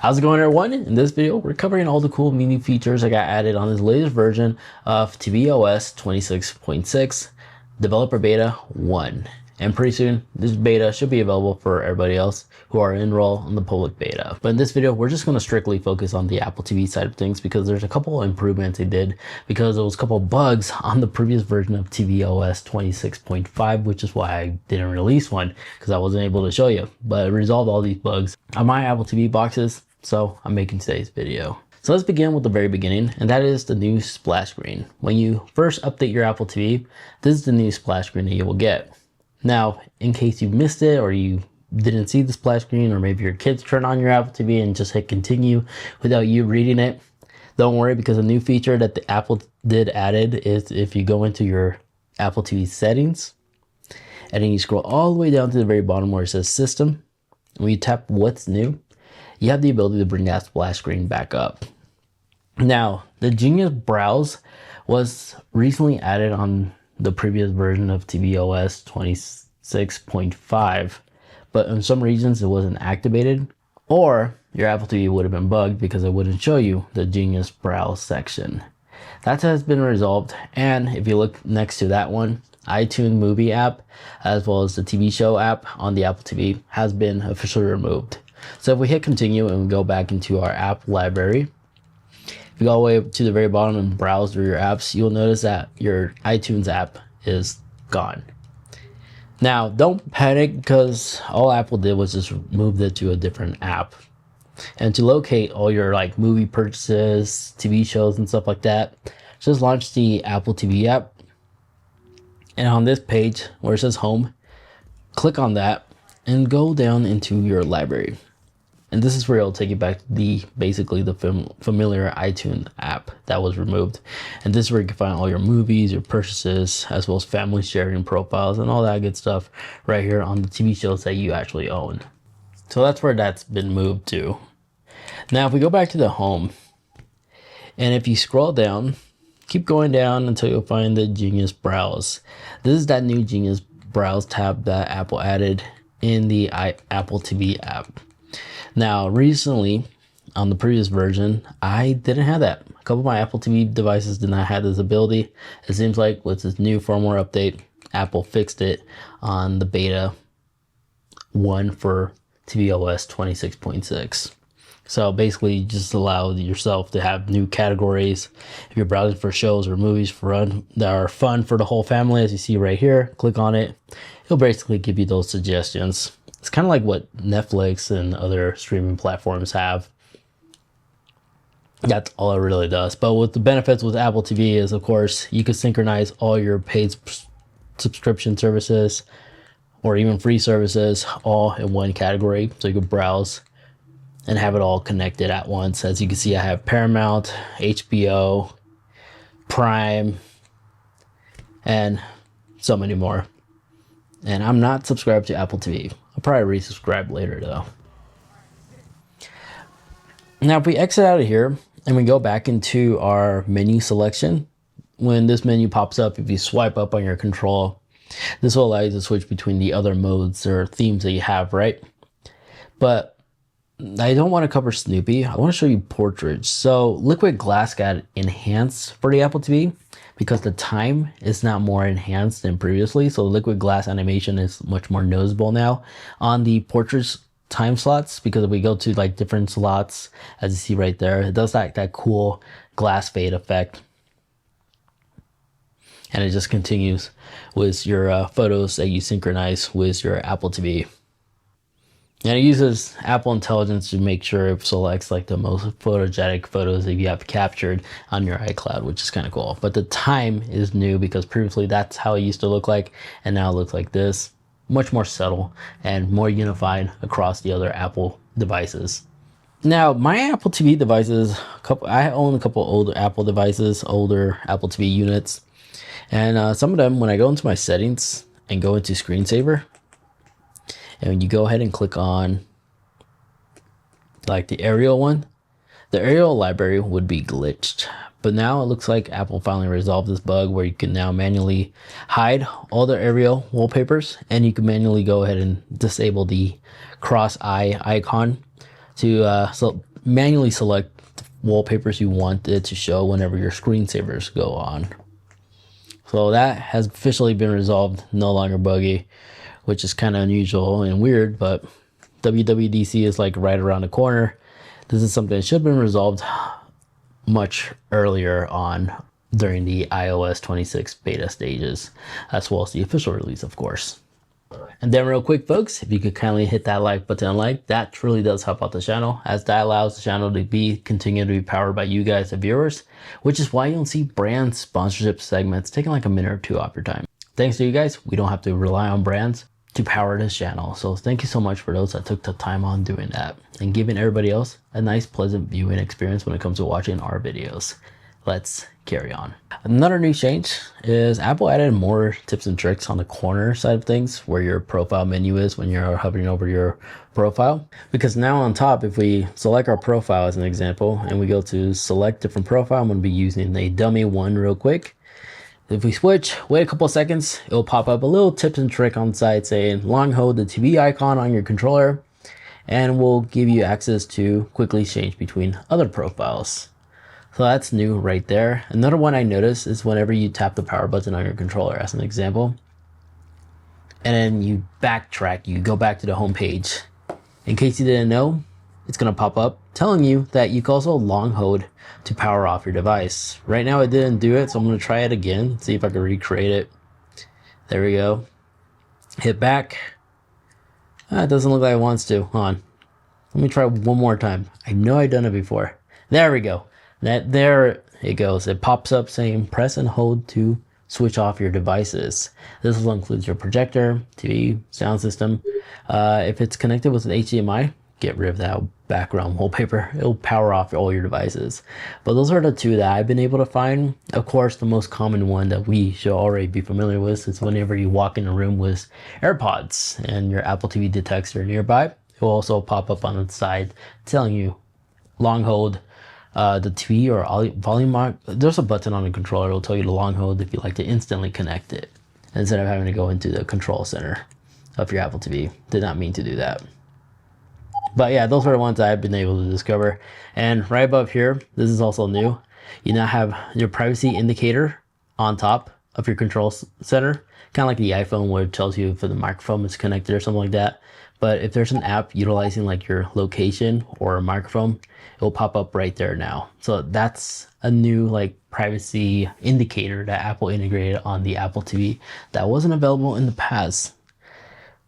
How's it going, everyone? In this video, we're covering all the cool new features that got added on this latest version of tvOS 26.6 Developer Beta 1. And pretty soon, this beta should be available for everybody else who are enrolled in the public beta. But in this video, we're just going to strictly focus on the Apple TV side of things because there's a couple of improvements they did because there was a couple of bugs on the previous version of tvOS 26.5, which is why I didn't release one because I wasn't able to show you. But it resolved all these bugs on my Apple TV boxes. So I'm making today's video. So let's begin with the very beginning, and that is the new splash screen. When you first update your Apple TV, this is the new splash screen that you will get. Now, in case you missed it or you didn't see the splash screen, or maybe your kids turn on your Apple TV and just hit continue without you reading it, don't worry, because a new feature that the Apple did added is if you go into your Apple TV settings and then you scroll all the way down to the very bottom where it says system, when you tap what's new, you have the ability to bring that splash screen back up. Now, the Genius Browse was recently added on the previous version of tvOS 26.5, but in some reasons it wasn't activated, or your Apple TV would have been bugged because it wouldn't show you the Genius Browse section. That has been resolved, and if you look next to that one, iTunes movie app, as well as the TV show app on the Apple TV has been officially removed. So if we hit continue and we go back into our app library, if you go all the way to the very bottom and browse through your apps, you'll notice that your iTunes app is gone. Now, don't panic because all Apple did was just move it to a different app. And to locate all your movie purchases, TV shows and stuff like that, just launch the Apple TV app. And on this page where it says home, click on that and go down into your library. And this is where it'll take you back to basically the familiar iTunes app that was removed. And this is where you can find all your movies, your purchases, as well as family sharing profiles and all that good stuff right here on the TV shows that you actually own. So that's where that's been moved to. Now, if we go back to the home, and if you scroll down, keep going down until you'll find the Genius Browse. This is that new Genius Browse tab that Apple added in the Apple TV app. Now, recently, on the previous version, I didn't have that. A couple of my Apple TV devices did not have this ability. It seems like with this new firmware update, Apple fixed it on the beta 1 for tvOS 26.6. So basically, you just allow yourself to have new categories. If you're browsing for shows or movies that are fun for the whole family, as you see right here, click on it. It'll basically give you those suggestions. It's kind of like what Netflix and other streaming platforms have. That's all it really does. But what the benefits with Apple TV is, of course, you can synchronize all your paid subscription services or even free services all in one category. So you can browse and have it all connected at once. As you can see, I have Paramount, HBO, Prime, and so many more. And I'm not subscribed to Apple TV. I'll probably resubscribe later though. Now, if we exit out of here and we go back into our menu selection, when this menu pops up, if you swipe up on your control, this will allow you to switch between the other modes or themes that you have, right? But I don't want to cover Snoopy. I want to show you portraits. So Liquid Glass got enhanced for the Apple TV because the time is not more enhanced than previously. So Liquid Glass animation is much more noticeable now on the portraits time slots, because if we go to different slots, as you see right there, it does that cool glass fade effect. And it just continues with your photos that you synchronize with your Apple TV. And it uses Apple Intelligence to make sure it selects the most photogenic photos that you have captured on your iCloud, which is kind of cool. But the time is new because previously that's how it used to look like, and now it looks like this. Much more subtle and more unified across the other Apple devices. Now, my Apple TV devices, I own a couple older Apple devices, older Apple TV units. And some of them, when I go into my settings and go into screensaver, and when you go ahead and click on the Arial one, the Arial library would be glitched. But now it looks like Apple finally resolved this bug where you can now manually hide all the Arial wallpapers, and you can manually go ahead and disable the cross eye icon to so manually select the wallpapers you want it to show whenever your screensavers go on. So that has officially been resolved, no longer buggy, which is kind of unusual and weird, but WWDC is like right around the corner. This is something that should have been resolved much earlier on during the iOS 26 beta stages, as well as the official release, of course. And then real quick, folks, if you could kindly hit that like button, that truly does help out the channel, as that allows the channel to continue to be powered by you guys, the viewers, which is why you don't see brand sponsorship segments taking like a minute or two off your time. Thanks to you guys, we don't have to rely on brands to power this channel. So thank you so much for those that took the time on doing that and giving everybody else a nice, pleasant viewing experience when it comes to watching our videos. Let's carry on. Another new change is Apple added more tips and tricks on the corner side of things where your profile menu is when you're hovering over your profile. Because now on top, if we select our profile as an example and we go to select different profile, I'm going to be using a dummy one real quick. If we switch, wait a couple of seconds, it'll pop up a little tips and trick on the side saying long hold the TV icon on your controller and will give you access to quickly change between other profiles. So that's new right there. Another one I noticed is whenever you tap the power button on your controller as an example, and then you backtrack, you go back to the home page. In case you didn't know, it's gonna pop up telling you that you can also long hold to power off your device. Right now it didn't do it, so I'm gonna try it again, see if I can recreate it. There we go. Hit back. It doesn't look like it wants to. Hold on. Let me try one more time. I know I've done it before. There we go. There it goes. It pops up saying press and hold to switch off your devices. This will include your projector, TV, sound system. If it's connected with an HDMI, get rid of that background wallpaper. It'll power off all your devices. But those are the two that I've been able to find. Of course, the most common one that we should already be familiar with is whenever you walk in a room with AirPods and your Apple TV detects you're nearby, it will also pop up on the side telling you long hold the TV or volume. There's a button on the controller. It'll tell you to long hold if you like to instantly connect it instead of having to go into the control center of your Apple TV. Did not mean to do that. But yeah, those are the ones I've been able to discover. And right above here, this is also new. You now have your privacy indicator on top of your control center, kind of like the iPhone where it tells you if the microphone is connected or something like that. But if there's an app utilizing like your location or a microphone, it will pop up right there now. So that's a new like privacy indicator that Apple integrated on the Apple TV that wasn't available in the past.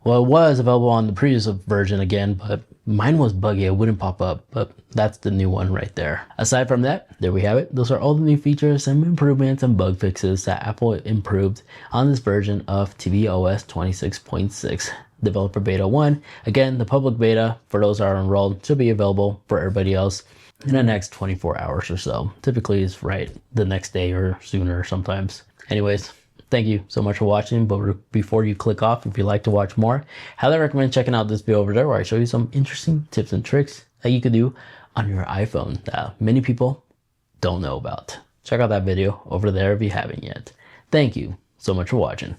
Well, it was available on the previous version again, but mine was buggy. It wouldn't pop up, but that's the new one right there. Aside from that, there we have it. Those are all the new features and improvements and bug fixes that Apple improved on this version of tvOS 26.6. Developer Beta 1. Again, the public beta, for those that are enrolled, should be available for everybody else in the next 24 hours or so. Typically, it's right the next day or sooner sometimes. Anyways, thank you so much for watching. But before you click off, if you'd like to watch more, highly recommend checking out this video over there where I show you some interesting tips and tricks that you could do on your iPhone that many people don't know about. Check out that video over there if you haven't yet. Thank you so much for watching.